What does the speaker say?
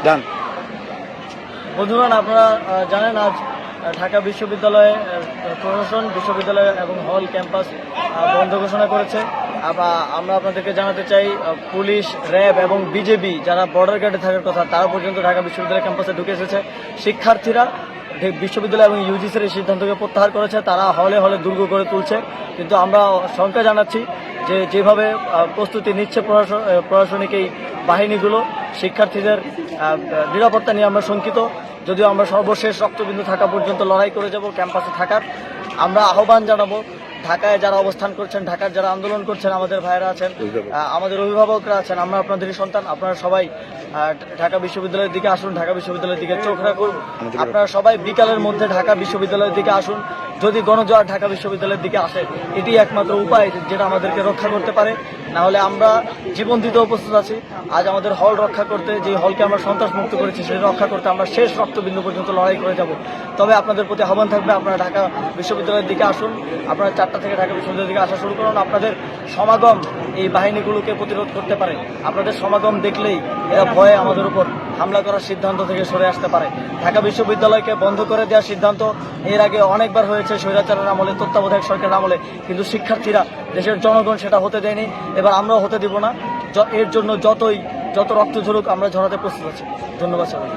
ডান। বন্ধুগণ, আপনারা জানেন আজ ঢাকা বিশ্ববিদ্যালয়ে প্রশাসন বিশ্ববিদ্যালয় এবং হল ক্যাম্পাস বন্ধ ঘোষণা করেছে। আমরা আপনাদেরকে জানাতে চাই, পুলিশ, র্যাব এবং বিজেপি যারা বর্ডার গার্ডে থাকার কথা তারা পর্যন্ত ঢাকা বিশ্ববিদ্যালয় ক্যাম্পাসে ঢুকে এসেছে। শিক্ষার্থীরা বিশ্ববিদ্যালয় এবং ইউজিসির এই সিদ্ধান্তকে প্রত্যাহার করেছে, তারা হলে হলে দুর্গ করে তুলছে। কিন্তু আমরা শঙ্কা জানাচ্ছি যে যেভাবে প্রস্তুতি নিচ্ছে প্রশাসনিক এই বাহিনীগুলো, শিক্ষার্থীদের নিরাপত্তা নিয়ে আমরা শঙ্কিত। যদিও আমরা সর্বশেষ রক্তবিন্দু থাকা পর্যন্ত লড়াই করে যাব ক্যাম্পাসে থাকার। আমরা আহ্বান জানাবো ঢাকায় যারা অবস্থান করছেন, ঢাকার যারা আন্দোলন করছেন, আমাদের ভাইয়েরা আছেন, আমাদের অভিভাবকরা আছেন, আমরা আপনাদেরই সন্তান। আপনারা সবাই ঢাকা বিশ্ববিদ্যালয়ের দিকে আসুন, ঢাকা বিশ্ববিদ্যালয়ের দিকে চোখ রাখুন। আপনারা সবাই বিকালের মধ্যে ঢাকা বিশ্ববিদ্যালয়ের দিকে আসুন। যদি গণজোয়ার ঢাকা বিশ্ববিদ্যালয়ের দিকে আসে, এটি একমাত্র উপায় যেটা আমাদেরকে রক্ষা করতে পারে। না হলে আমরা জীবন দিতে প্রস্তুত আছি। আজ আমাদের হল রক্ষা করতে, যে হলকে আমরা সন্ত্রাস মুক্ত করেছি সেটা রক্ষা করতে আমরা শেষ রক্তবিন্দু পর্যন্ত লড়াই করে যাব। তবে আপনাদের প্রতি আহ্বান থাকবে, আপনারা ঢাকা বিশ্ববিদ্যালয়ের দিকে আসুন। আপনারা 4টা থেকে ঢাকা বিশ্ববিদ্যালয়ের দিকে আসা শুরু করুন। আপনাদের সমাগম এই বাহিনীগুলোকে প্রতিরোধ করতে পারে। আপনাদের সমাগম দেখলেই এরা ভয়ে আমাদের উপর হামলা করার সিদ্ধান্ত থেকে সরে আসতে পারে। ঢাকা বিশ্ববিদ্যালয়কে বন্ধ করে দেওয়ার সিদ্ধান্ত এর আগে অনেকবার হয়েছে, স্বৈরাচারের আমলে, তত্ত্বাবধায়ক সরকারের আমলে, কিন্তু শিক্ষার্থীরা, দেশের জনগণ সেটা হতে দেয়নি। এবার আমরাও হতে দিব না। এর জন্য যত রক্ত ঝরুক আমরা ঝরাতে প্রস্তুত আছি। ধন্যবাদ সবাই।